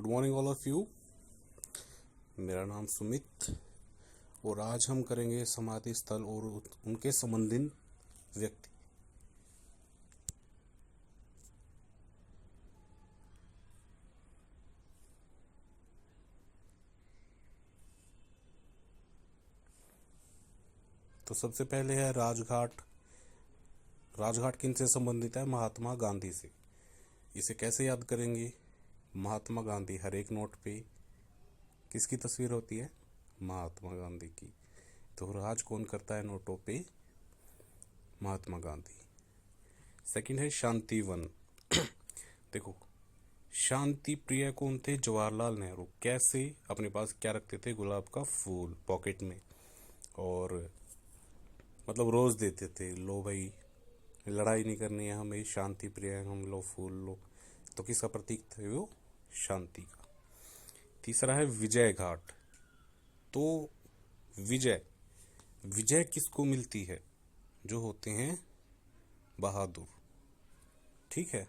Good morning all of you. मेरा नाम सुमित और आज हम करेंगे समाधि स्थल और उनके संबंधित व्यक्ति। तो सबसे पहले है राजघाट। राजघाट किन से संबंधित है? महात्मा गांधी से। इसे कैसे याद करेंगे? महात्मा गांधी, हर एक नोट पे किसकी तस्वीर होती है? महात्मा गांधी की। तो राज कौन करता है नोटों पे? महात्मा गांधी। सेकंड है शांतिवन। देखो, शांति प्रिय कौन थे? जवाहरलाल नेहरू। कैसे? अपने पास क्या रखते थे? गुलाब का फूल पॉकेट में, और मतलब रोज देते थे, लो भाई लड़ाई नहीं करनी है हमें, शांति प्रिय है हम, लो फूल लो। तो किसका प्रतीक थे वो? शांति का। तीसरा है विजय घाट। तो विजय विजय किसको मिलती है? जो होते हैं बहादुर। ठीक है,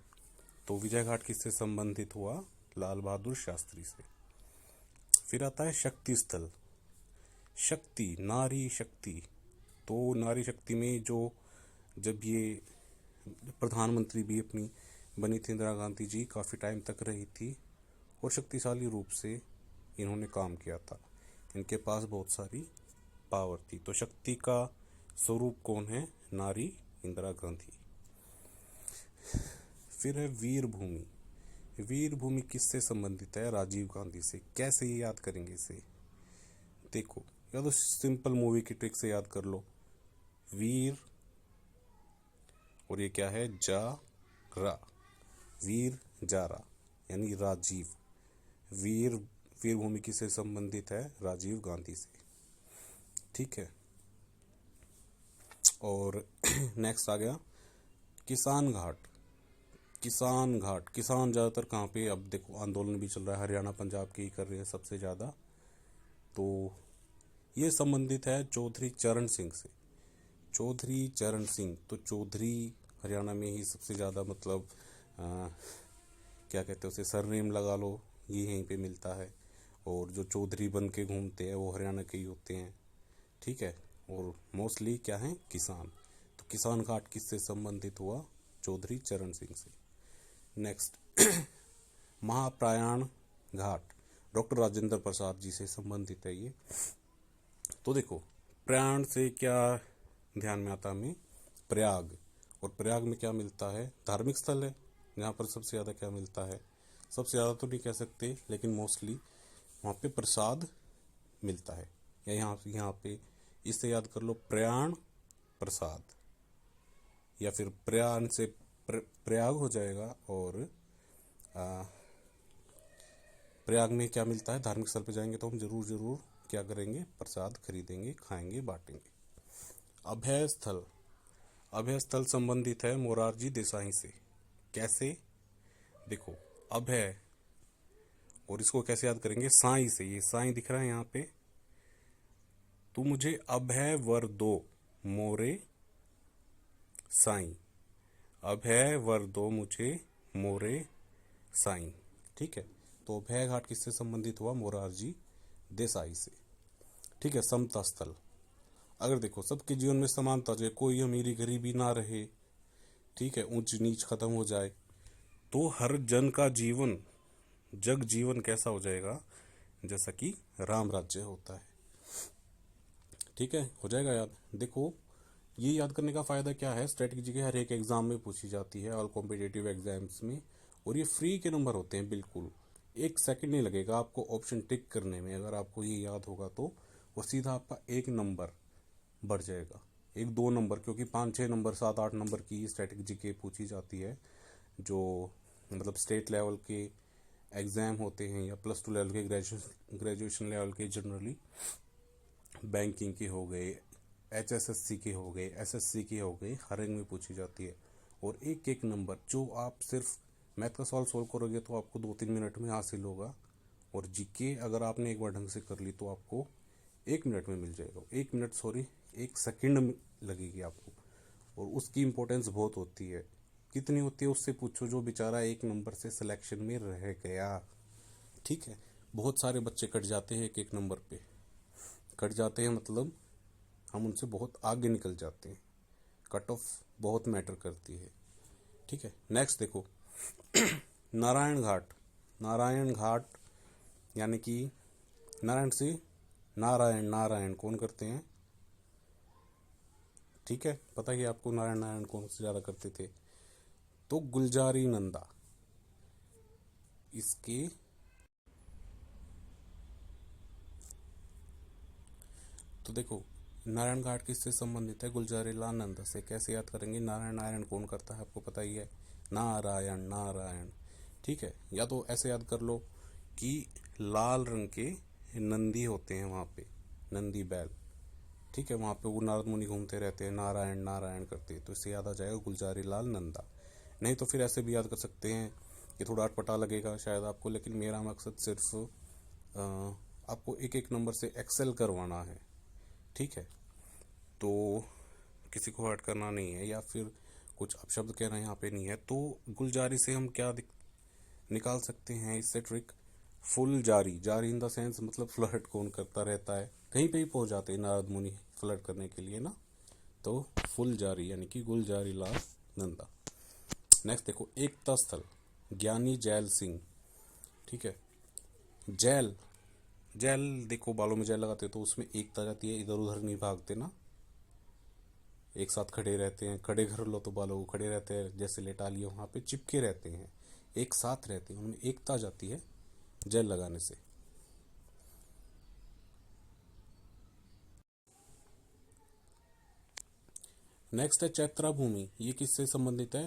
तो विजय घाट किससे संबंधित हुआ? लाल बहादुर शास्त्री से। फिर आता है शक्ति स्थल। शक्ति, नारी शक्ति। तो नारी शक्ति में जो जब ये प्रधानमंत्री भी अपनी बनी थी इंदिरा गांधी जी, काफ़ी टाइम तक रही थी और शक्तिशाली रूप से इन्होंने काम किया था। इनके पास बहुत सारी पावर थी। तो शक्ति का स्वरूप कौन है? नारी इंदिरा गांधी। फिर है वीर भूमि। वीर भूमि किससे संबंधित है? राजीव गांधी से। कैसे ये याद करेंगे इसे? देखो, या तो सिंपल मूवी की ट्रिक से याद कर लो। वीर और ये क्या है? जा रा, वीर जारा, यानी राजीव। वीर वीर भूमि किससे संबंधित है? राजीव गांधी से। ठीक है, और नेक्स्ट आ गया किसान घाट। किसान घाट, किसान ज़्यादातर कहाँ पे? अब देखो, आंदोलन भी चल रहा है, हरियाणा पंजाब के ही कर रहे हैं सबसे ज़्यादा। तो ये संबंधित है चौधरी चरण सिंह से। चौधरी चरण सिंह, तो चौधरी हरियाणा में ही सबसे ज़्यादा, मतलब क्या कहते हैं उसे, सरनेम लगा लो, ये यहीं पे मिलता है। और जो चौधरी बन के घूमते हैं वो हरियाणा के ही होते हैं। ठीक है, और मोस्टली क्या है? किसान। तो किसान घाट किससे संबंधित हुआ? चौधरी चरण सिंह से। नेक्स्ट महाप्रयाण घाट, डॉक्टर राजेंद्र प्रसाद जी से संबंधित है ये। तो देखो, प्रयाण से क्या ध्यान में आता हमें? प्रयाग। और प्रयाग में क्या मिलता है? धार्मिक स्थल है, जहाँ पर सबसे ज़्यादा क्या मिलता है? सबसे ज़्यादा तो नहीं कह सकते, लेकिन मोस्टली वहाँ पे प्रसाद मिलता है। या यहाँ पे इससे याद कर लो, प्रयाण प्रसाद, या फिर प्रयाण से प्रयाग हो जाएगा। और प्रयाग में क्या मिलता है? धार्मिक स्थल पे जाएंगे तो हम जरूर क्या करेंगे? प्रसाद खरीदेंगे, खाएंगे, बांटेंगे। अभय स्थल। अभय स्थल संबंधित है मोरारजी देसाई से। कैसे? देखो, अभय, और इसको कैसे याद करेंगे? साईं से। ये साईं दिख रहा है यहाँ पे। तू मुझे अभय वर दो मोरे साईं। अभय वर दो मुझे मोरे साईं। ठीक है, तो अभय घाट किससे संबंधित हुआ? मोरारजी देसाई से। ठीक है, समता स्थल। अगर देखो, सबके जीवन में समानता जाए, कोई अमीरी गरीबी ना रहे, ठीक है, ऊंच नीच खत्म हो जाए, तो हर जन का जीवन, जग जीवन कैसा हो जाएगा? जैसा कि राम राज्य होता है। ठीक है, हो जाएगा याद। देखो, ये याद करने का फ़ायदा क्या है? स्ट्रेटजी के हर एक एग्ज़ाम में पूछी जाती है, ऑल कॉम्पिटिटिव एग्जाम्स में, और ये फ्री के नंबर होते हैं। बिल्कुल 1 सेकंड नहीं लगेगा आपको ऑप्शन टिक करने में। अगर आपको ये याद होगा तो वो सीधा आपका 1 नंबर बढ़ जाएगा, 1-2 नंबर, क्योंकि 5-6 नंबर, 7-8 नंबर की स्ट्रेटजी के पूछी जाती है। जो मतलब स्टेट लेवल के एग्ज़ाम होते हैं, या +2 लेवल के, ग्रेजुएशन लेवल के, जनरली बैंकिंग के हो गए, HSSC के हो गए, SSC के हो गए, हर एक में पूछी जाती है। और 1-1 नंबर जो आप सिर्फ मैथ का सोल्व करोगे तो आपको 2-3 मिनट में हासिल होगा। और जीके अगर आपने एक बार ढंग से कर ली तो आपको 1 मिनट में मिल जाएगा। 1 मिनट, सॉरी, 1 सेकंड लगेगी आपको। और उसकी इम्पोर्टेंस बहुत होती है। कितनी होती है उससे पूछो, जो बेचारा 1 नंबर से सिलेक्शन में रह गया। ठीक है, बहुत सारे बच्चे कट जाते हैं एक एक नंबर पे। कट जाते हैं मतलब हम उनसे बहुत आगे निकल जाते हैं। कट ऑफ बहुत मैटर करती है। ठीक है, नेक्स्ट देखो नारायण घाट। नारायण घाट यानी कि नारायण से नारायण, नारायण कौन करते हैं? ठीक है, पता ही आपको नारायण नारायण कौन से ज़्यादा करते थे? तो गुलजारी नंदा। इसके तो देखो नारायण घाट किससे संबंधित है? गुलजारी लाल नंदा से। कैसे याद करेंगे? नारायण नारायण कौन करता है आपको पता ही है, नारायण नारायण। ठीक है, या तो ऐसे याद कर लो कि लाल रंग के नंदी होते हैं वहाँ पे, नंदी बैल। ठीक है, वहाँ पे वो नारद मुनि घूमते रहते हैं, नारायण नारायण करते, तो इससे याद आ जाएगा गुलजारी लाल नंदा। नहीं तो फिर ऐसे भी याद कर सकते हैं, ये थोड़ा अटपटा लगेगा शायद आपको, लेकिन मेरा मकसद सिर्फ आपको एक एक नंबर से एक्सेल करवाना है। ठीक है, तो किसी को हर्ट करना नहीं है या फिर कुछ अपशब्द कहना यहाँ पे नहीं है। तो गुलजारी से हम क्या निकाल सकते हैं इससे ट्रिक? फुल जारी। जारी इन द सेंस मतलब फ्लर्ट कौन करता रहता है, कहीं पे ही पहुंच जाते हैं नारद मुनि फ्लर्ट करने के लिए ना। तो फुल जारी यानी कि गुलजारी लाल नंदा। नेक्स्ट देखो एकता स्थल, ज्ञानी जैल सिंह। ठीक है, जैल, जेल देखो बालों में जेल लगाते तो उसमें एकता जाती है, इधर उधर नहीं भागते ना, एक साथ खड़े रहते हैं। खड़े कर लो तो बालों को खड़े रहते हैं, जैसे लेटा लिया वहां पे चिपके रहते हैं, एक साथ रहते हैं, उनमें एकता जाती है जेल लगाने से। नेक्स्ट है चैत्रा भूमि। ये किससे संबंधित है?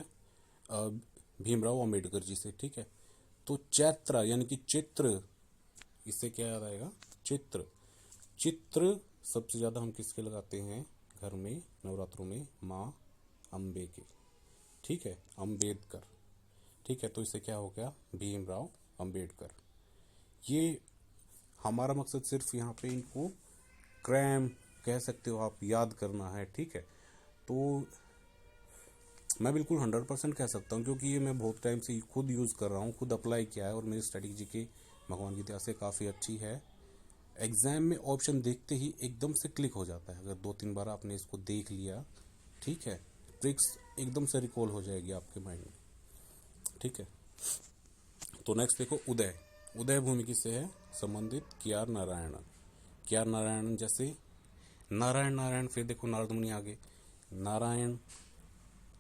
अ, भीमराव अंबेडकर जी से। ठीक है, तो चैत्रा यानी कि चित्र, इससे क्या याद आएगा? चित्र। चित्र सबसे ज्यादा हम किसके लगाते हैं घर में नवरात्रों में? माँ अम्बे के। ठीक है, अम्बेडकर। ठीक है, तो इससे क्या हो गया? भीमराव अंबेडकर। ये हमारा मकसद सिर्फ यहाँ पे इनको क्रैम कह सकते हो आप, याद करना है। ठीक है, तो मैं बिल्कुल 100% कह सकता हूँ क्योंकि ये मैं बहुत टाइम से खुद यूज़ कर रहा हूँ, खुद अप्लाई किया है और मेरी स्ट्रेटेजी के भगवान की दया से काफ़ी अच्छी है। एग्जाम में ऑप्शन देखते ही एकदम से क्लिक हो जाता है, अगर 2-3 बार आपने इसको देख लिया। ठीक है, ट्रिक्स एकदम से रिकॉल हो जाएगी आपके माइंड में। ठीक है, तो नेक्स्ट देखो उदय। उदय भूमि किससे है संबंधित? KR नारायणन। KR नारायणन जैसे नारायण नारायण, फिर देखो नारद मुनि आगे नारायण।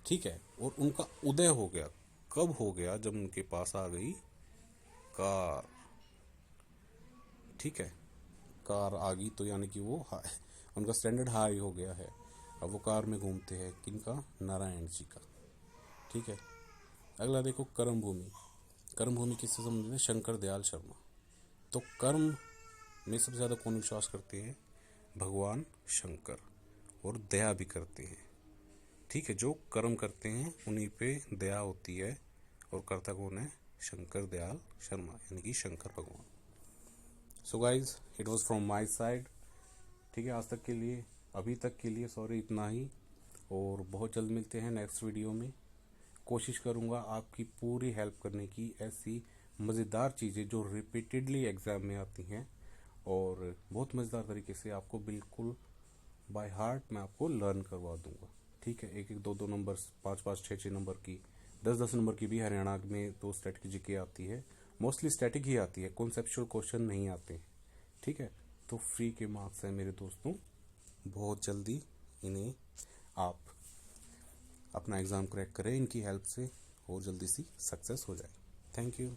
ठीक है, और उनका उदय हो गया कब? हो गया जब उनके पास आ गई कार। ठीक है, कार आ गई तो यानी कि वो उनका स्टैंडर्ड हाई हो गया है, अब वो कार में घूमते हैं। किनका? नारायण जी का। ठीक है, अगला देखो कर्म भूमि। कर्म भूमि किससे संबंधित है? शंकर दयाल शर्मा। तो कर्म में सबसे ज़्यादा कौन विश्वास करते हैं? भगवान शंकर, और दया भी करते हैं। ठीक है, जो कर्म करते हैं उन्हीं पे दया होती है, और करता कौन है? शंकर दयाल शर्मा यानी कि शंकर भगवान। So guys it was from my side. ठीक है, आज तक के लिए, अभी तक के लिए सॉरी, इतना ही, और बहुत जल्द मिलते हैं नेक्स्ट वीडियो में। कोशिश करूँगा आपकी पूरी हेल्प करने की, ऐसी मज़ेदार चीज़ें जो रिपीटेडली एग्ज़ाम में आती हैं और बहुत मज़ेदार तरीके से आपको बिल्कुल बाय हार्ट मैं आपको लर्न करवा दूंगा। ठीक है, एक एक दो दो नंबर, 5-5 6-6 नंबर की, 10-10 नंबर की भी हरियाणा में तो स्टैटिक जीके आती है, मोस्टली स्टैटिक ही आती है, कॉन्सेप्चुअल क्वेश्चन नहीं आते हैं। ठीक है, तो फ्री के मार्क्स हैं मेरे दोस्तों, बहुत जल्दी इन्हें आप अपना एग्ज़ाम क्रैक करें इनकी हेल्प से, और जल्दी सी सक्सेस हो जाए। Thank you.